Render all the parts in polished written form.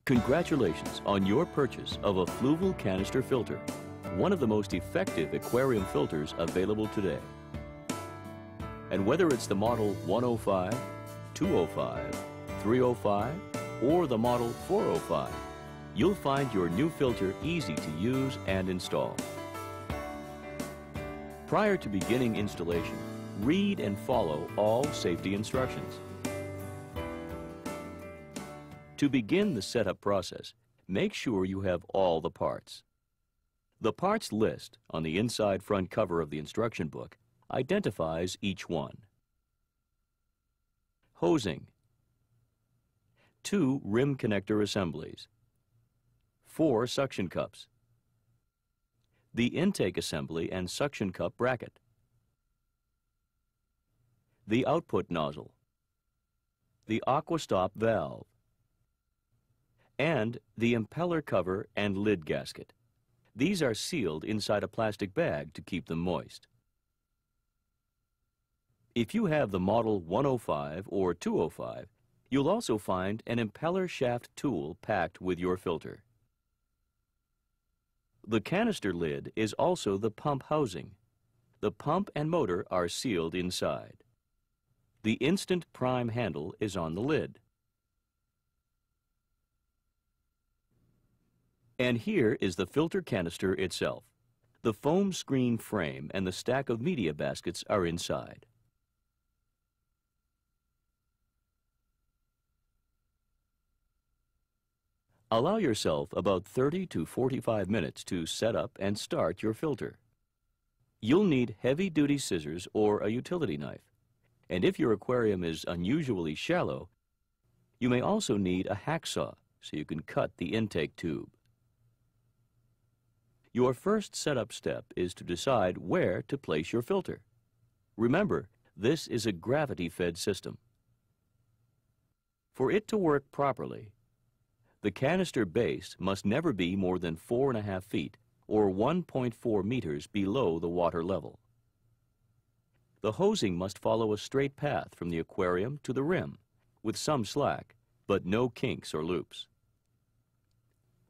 Congratulations on your purchase of a Fluval canister filter, one of the most effective aquarium filters available today. And whether it's the model 105, 205, 305, or the model 405, you'll find your new filter easy to use and install. Prior to beginning installation, read and follow all safety instructions. To begin the setup process, make sure you have all the parts. The parts list on the inside front cover of the instruction book identifies each one. Hosing, 2 rim connector assemblies, 4 suction cups, the intake assembly and suction cup bracket, the output nozzle, the aqua stop valve, and the impeller cover and lid gasket. These are sealed inside a plastic bag to keep them moist. If you have the model 105 or 205, you'll also find an impeller shaft tool packed with your filter. The canister lid is also the pump housing. The pump and motor are sealed inside. The instant prime handle is on the lid. And here is the filter canister itself. The foam screen frame and the stack of media baskets are inside. Allow yourself about 30 to 45 minutes to set up and start your filter. You'll need heavy-duty scissors or a utility knife. And if your aquarium is unusually shallow, you may also need a hacksaw so you can cut the intake tube. Your first setup step is to decide where to place your filter. Remember, this is a gravity-fed system. For it to work properly, the canister base must never be more than 4.5 feet or 1.4 meters below the water level. The hosing must follow a straight path from the aquarium to the rim, with some slack, but no kinks or loops.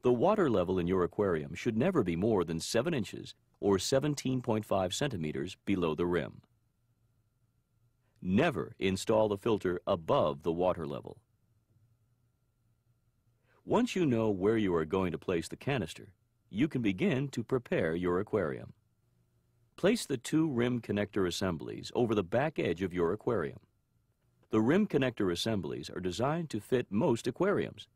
The water level in your aquarium should never be more than 7 inches or 17.5 centimeters below the rim. Never install the filter above the water level. Once you know where you are going to place the canister, you can begin to prepare your aquarium. Place the 2 rim connector assemblies over the back edge of your aquarium. The rim connector assemblies are designed to fit most aquariums.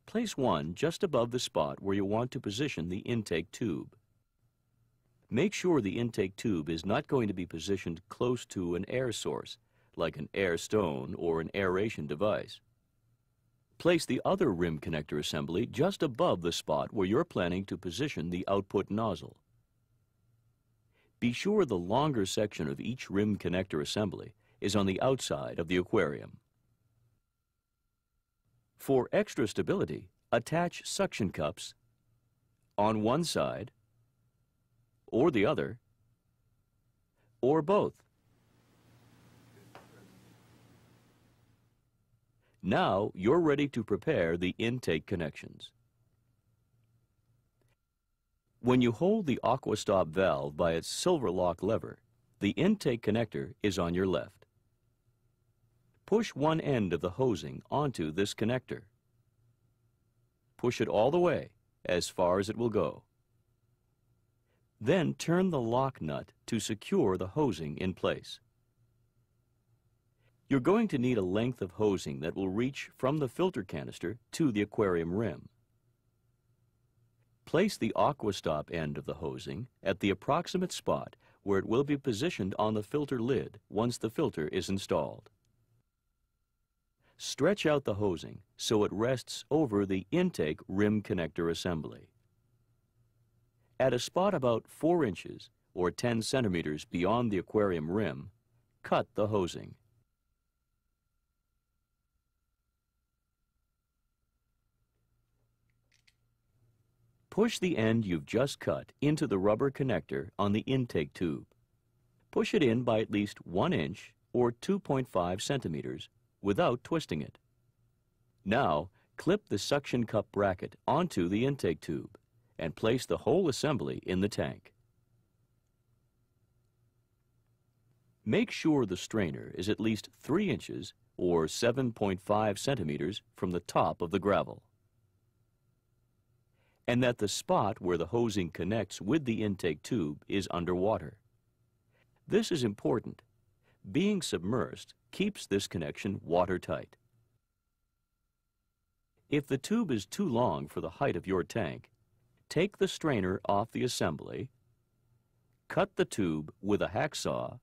Place one just above the spot where you want to position the intake tube. Make sure the intake tube is not going to be positioned close to an air source, like an air stone or an aeration device. Place the other rim connector assembly just above the spot where you're planning to position the output nozzle. Be sure the longer section of each rim connector assembly is on the outside of the aquarium. For extra stability, attach suction cups on one side, or the other, or both. Now you're ready to prepare the intake connections. When you hold the aqua stop valve by its silver lock lever, the intake connector is on your left. Push one end of the hosing onto this connector. Push it all the way, as far as it will go. Then turn the lock nut to secure the hosing in place. You're going to need a length of hosing that will reach from the filter canister to the aquarium rim. Place the aqua stop end of the hosing at the approximate spot where it will be positioned on the filter lid once the filter is installed. Stretch out the hosing so it rests over the intake rim connector assembly. At a spot about 4 inches or 10 centimeters beyond the aquarium rim, cut the hosing. Push the end you've just cut into the rubber connector on the intake tube. Push it in by at least 1 inch or 2.5 centimeters without twisting it. Now, Clip the suction cup bracket onto the intake tube and place the whole assembly in the tank. Make sure the strainer is at least 3 inches or 7.5 centimeters from the top of the gravel, and that the spot where the hosing connects with the intake tube is underwater. This is important. Being submersed keeps this connection watertight. If the tube is too long for the height of your tank, take the strainer off the assembly, cut the tube with a hacksaw,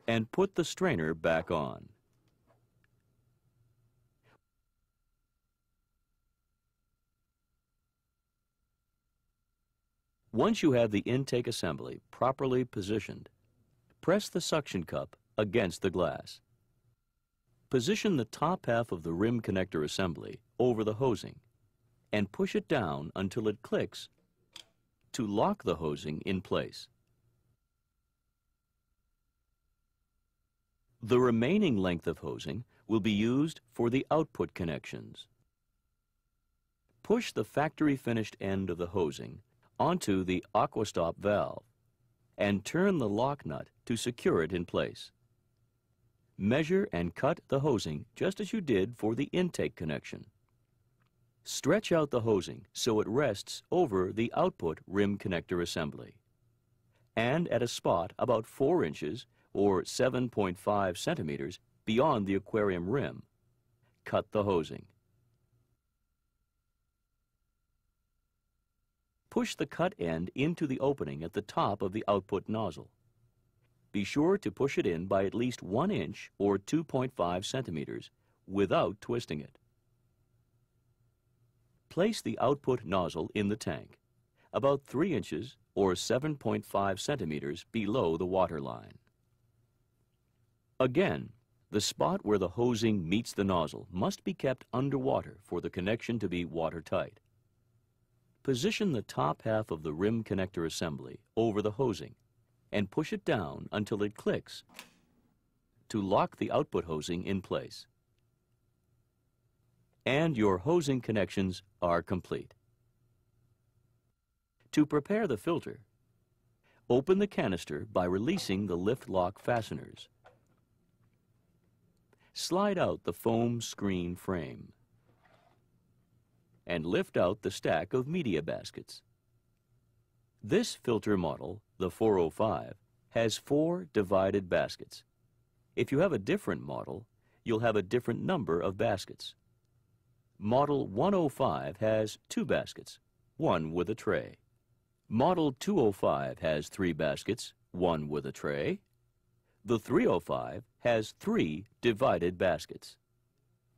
and put the strainer back on. Once you have the intake assembly properly positioned, press the suction cup against the glass. Position the top half of the rim connector assembly over the hosing and push it down until it clicks to lock the hosing in place. The remaining length of hosing will be used for the output connections. Push the factory finished end of the hosing onto the aquastop valve and turn the lock nut to secure it in place. Measure and cut the hosing just as you did for the intake connection. Stretch out the hosing so it rests over the output rim connector assembly and at a spot about 4 inches or 7.5 centimeters beyond the aquarium rim. Cut the hosing. Push the cut end into the opening at the top of the output nozzle. Be sure to push it in by at least 1 inch or 2.5 centimeters without twisting it. Place the output nozzle in the tank, about 3 inches or 7.5 centimeters below the water line. Again, the spot where the hosing meets the nozzle must be kept underwater for the connection to be watertight. Position the top half of the rim connector assembly over the hosing and push it down until it clicks to lock the output hosing in place. And your hosing connections are complete. To prepare the filter, open the canister by releasing the lift lock fasteners. Slide out the foam screen frame and lift out the stack of media baskets. This filter model, the 405, has 4 divided baskets. If you have a different model, you'll have a different number of baskets. Model 105 has 2 baskets, 1 with a tray. Model 205 has 3 baskets, 1 with a tray. The 305 has 3 divided baskets.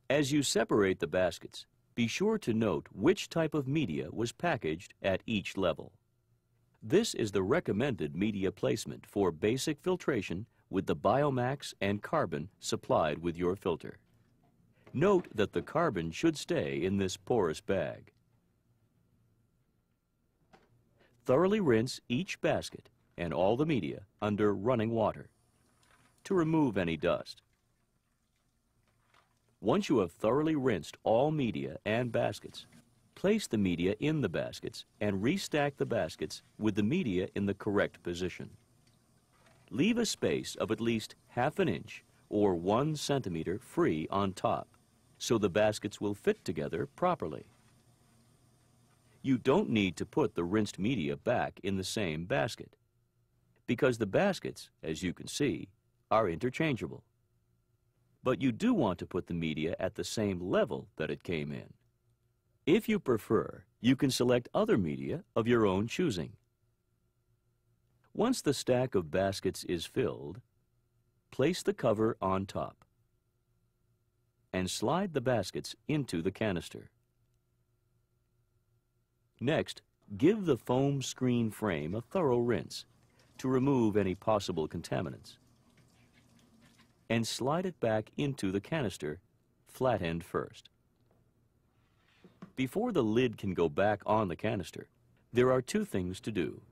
As you separate the baskets, be sure to note which type of media was packaged at each level. This is the recommended media placement for basic filtration with the biomax and carbon supplied with your filter. Note that the carbon should stay in this porous bag. Thoroughly rinse each basket and all the media under running water to remove any dust. Once you have thoroughly rinsed all media and baskets, place the media in the baskets and restack the baskets with the media in the correct position. Leave a space of at least ½ inch or 1 centimeter free on top so the baskets will fit together properly. You don't need to put the rinsed media back in the same basket because the baskets, as you can see, are interchangeable. But you do want to put the media at the same level that it came in. If you prefer, you can select other media of your own choosing. Once the stack of baskets is filled, place the cover on top and slide the baskets into the canister. Next, give the foam screen frame a thorough rinse to remove any possible contaminants, and slide it back into the canister, flat end first. Before the lid can go back on the canister, there are 2 things to do.